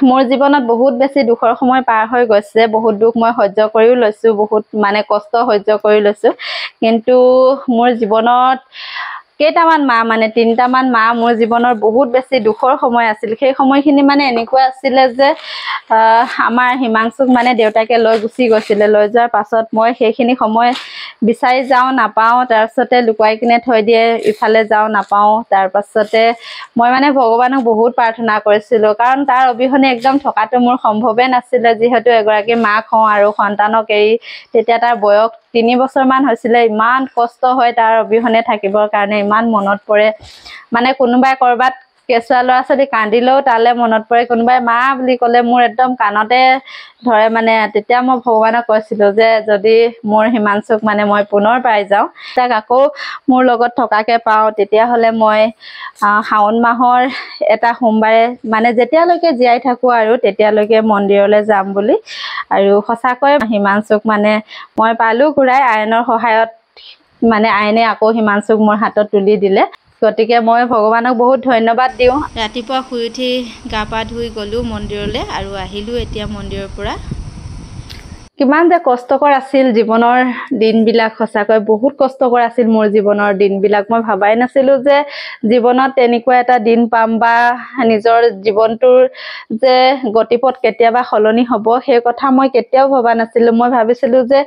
মোৰ জীৱনত বহুত বেছি দুখৰ সময় পাৰ হৈ গৈছে বহুত দুখ মই সহ্য কৰিও লৈছোঁ বহুত মানে কষ্ট সহ্য কৰি লৈছোঁ কিন্তু মোৰ জীৱনত কেইটামান মাহ মানে 3টামান মাহ মোৰ জীৱনৰ বহুত বেছি দুখৰ সময় আছিল সেই সময়খিনি মানে এনেকুৱা আছিলে যে আমাৰ হিমাংশুক মানে দেউতাকে লৈ গুচি গৈছিলে লৈ যোৱাৰ পাছত মই সেইখিনি সময় বিচাৰি যাওঁ নাপাওঁ তাৰপিছতে লুকুৱাই কিনে থৈ দিয়ে ইফালে যাওঁ নাপাওঁ তাৰপাছতে মই মানে ভগৱানক বহুত প্ৰাৰ্থনা কৰিছিলোঁ কাৰণ তাৰ অবিহনে একদম থকাটো মোৰ সম্ভৱে নাছিলে যিহেতু এগৰাকী মাক হওঁ আৰু সন্তানক এৰি তেতিয়া তাৰ বয়স 3 বছৰমান হৈছিলে ইমান কষ্ট হয় তাৰ অবিহনে থাকিবৰ কাৰণে ইমান মনত পৰে মানে কোনোবাই কৰবাত কেঁচুৱা ল'ৰা ছোৱালী কান্দিলেও তালে মনত পৰে কোনোবাই মা বুলি ক'লে মোৰ একদম কাণতে ধৰে মানে তেতিয়া মই ভগৱানক কৈছিলোঁ যে যদি মোৰ হিমাংশুক মানে মই পুনৰ পাই যাওঁ তাক আকৌ মোৰ লগত থকাকে পাওঁ তেতিয়াহ'লে মই শাওণ মাহৰ এটা সোমবাৰে মানে যেতিয়ালৈকে জীয়াই থাকোঁ আৰু তেতিয়ালৈকে মন্দিৰলৈ যাম বুলি আৰু সঁচাকৈ হিমাংশুক মানে মই পালোঁ ঘূৰাই আইনৰ সহায়ত মানে আইনে আকৌ হিমাংশুক মোৰ হাতত তুলি দিলে গতিকে মই ভগৱানক বহুত ধন্যবাদ দিওঁ ৰাতিপুৱা শুই উঠি গা পা ধুই গ'লোঁ মন্দিৰলৈ আৰু আহিলোঁ এতিয়া মন্দিৰৰ পৰা কিমান যে কষ্টকৰ আছিল জীৱনৰ দিনবিলাক সঁচাকৈ বহুত কষ্টকৰ আছিল মোৰ জীৱনৰ দিনবিলাক মই ভাবাই নাছিলোঁ যে জীৱনত তেনেকুৱা এটা দিন পাম বা নিজৰ জীৱনটোৰ যে গতিপথ কেতিয়াবা সলনি হ'ব সেই কথা মই কেতিয়াও ভবা নাছিলোঁ মই ভাবিছিলোঁ যে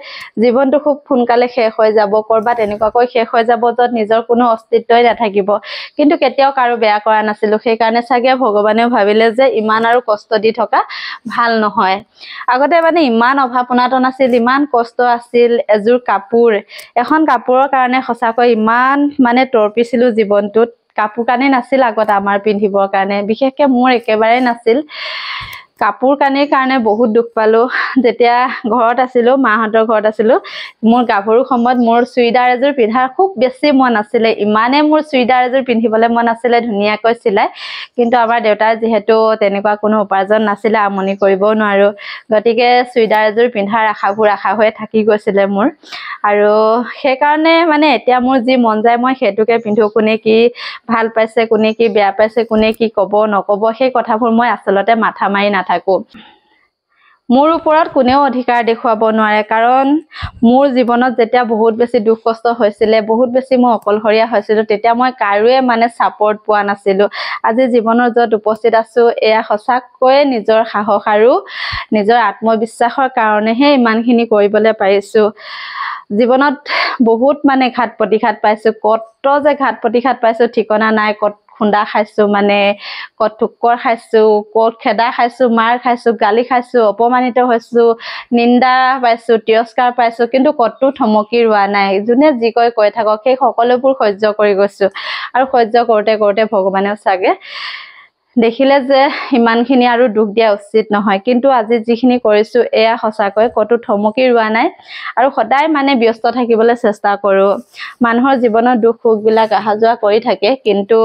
জীৱনটো খুব সোনকালে শেষ হৈ যাব কৰবাত এনেকুৱাকৈ শেষ হৈ যাব য'ত নিজৰ কোনো অস্তিত্বই নাথাকিব কিন্তু কেতিয়াও কাৰো বেয়া কৰা নাছিলোঁ সেইকাৰণে চাগে ভগৱানেও ভাবিলে যে ইমান আৰু কষ্ট দি থকা ভাল নহয় আগতে মানে ইমান অভাৱ অনাটন আছিল ইমান কষ্ট আছিল এযোৰ কাপোৰ এখন কাপোৰৰ কাৰণে সঁচাকৈ ইমান মানে তৰপিছিলোঁ জীৱনটোত কাপোৰ কানি নাছিল আগত আমাৰ পিন্ধিবৰ কাৰণে বিশেষকৈ মোৰ একেবাৰে নাছিল কাপোৰ কানিৰ কাৰণে বহুত দুখ পালোঁ যেতিয়া ঘৰত আছিলোঁ মাহঁতৰ ঘৰত আছিলোঁ মোৰ গাভৰু সময়ত মোৰ চুইদাৰ এযোৰ পিন্ধাৰ খুব বেছি মন আছিলে ইমানেই মোৰ চুইদাৰ এযোৰ পিন্ধিবলৈ মন আছিলে ধুনীয়াকৈ চিলাই কিন্তু আমাৰ দেউতাৰ যিহেতু তেনেকুৱা কোনো উপাৰ্জন নাছিলে আমনি কৰিবও নোৱাৰোঁ গতিকে চুইদাৰ এযোৰ পিন্ধাৰ আশাবোৰ আশা হৈ থাকি গৈছিলে মোৰ আৰু সেইকাৰণে মানে এতিয়া মোৰ যি মন যায় মই সেইটোকে পিন্ধোঁ কোনে কি ভাল পাইছে কোনে কি বেয়া পাইছে কোনে কি ক'ব নক'ব সেই কথাবোৰ মই আচলতে মাথা মাৰি নাথাকোঁ মোৰ ওপৰত কোনেও অধিকাৰ দেখুৱাব নোৱাৰে কাৰণ মোৰ জীৱনত যেতিয়া বহুত বেছি দুখ কষ্ট হৈছিলে বহুত বেছি মই অকলশৰীয়া হৈছিলোঁ তেতিয়া মই কাৰোৱে মানে ছাপৰ্ট পোৱা নাছিলোঁ আজি জীৱনৰ য'ত উপস্থিত আছোঁ এয়া সঁচাকৈয়ে নিজৰ সাহস আৰু নিজৰ আত্মবিশ্বাসৰ কাৰণেহে ইমানখিনি কৰিবলৈ পাৰিছোঁ জীৱনত বহুত মানে ঘাত প্ৰতিঘাত পাইছোঁ কত যে ঘাত প্ৰতিঘাত পাইছোঁ ঠিকনা নাই কত খুন্দা খাইছোঁ মানে কত ঠুক্কৰ খাইছোঁ কত খেদা খাইছোঁ মাৰ খাইছোঁ গালি খাইছোঁ অপমানিত হৈছোঁ নিন্দা পাইছোঁ তিৰস্কাৰ পাইছোঁ কিন্তু কতো থমকি ৰোৱা নাই যোনে যি কৈ থাকক সেই সকলোবোৰ সহ্য কৰি গৈছোঁ আৰু সহ্য কৰোঁতে কৰোঁতে ভগৱানেও চাগে দেখিলে যে ইমানখিনি আৰু দুখ দিয়া উচিত নহয় কিন্তু আজি যিখিনি কৰিছোঁ এয়া সঁচাকৈ কতো থমকি ৰোৱা নাই আৰু সদায় মানে ব্যস্ত থাকিবলৈ চেষ্টা কৰোঁ মানুহৰ জীৱনৰ দুখ সুখবিলাক অহা যোৱা কৰি থাকে কিন্তু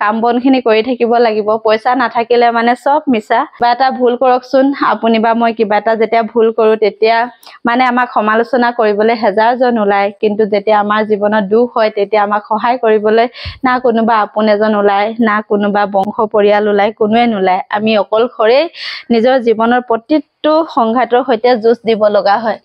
কাম বনখিনি কৰি থাকিব লাগিব পইচা নাথাকিলে মানে চব মিছা কিবা এটা ভুল কৰকচোন আপুনি বা মই কিবা এটা যেতিয়া ভুল কৰোঁ তেতিয়া মানে আমাক সমালোচনা কৰিবলৈ হেজাৰজন ওলায় কিন্তু যেতিয়া আমাৰ জীৱনত দুখ হয় তেতিয়া আমাক সহায় কৰিবলৈ না কোনোবা আপোন এজন ওলায় না কোনোবা বংশ পৰিয়াল ওলায় কোনোৱে নোলায় আমি অকলশৰেই নিজৰ জীৱনৰ প্ৰতিটো সংঘাতৰ সৈতে যুঁজ দিব লগা হয়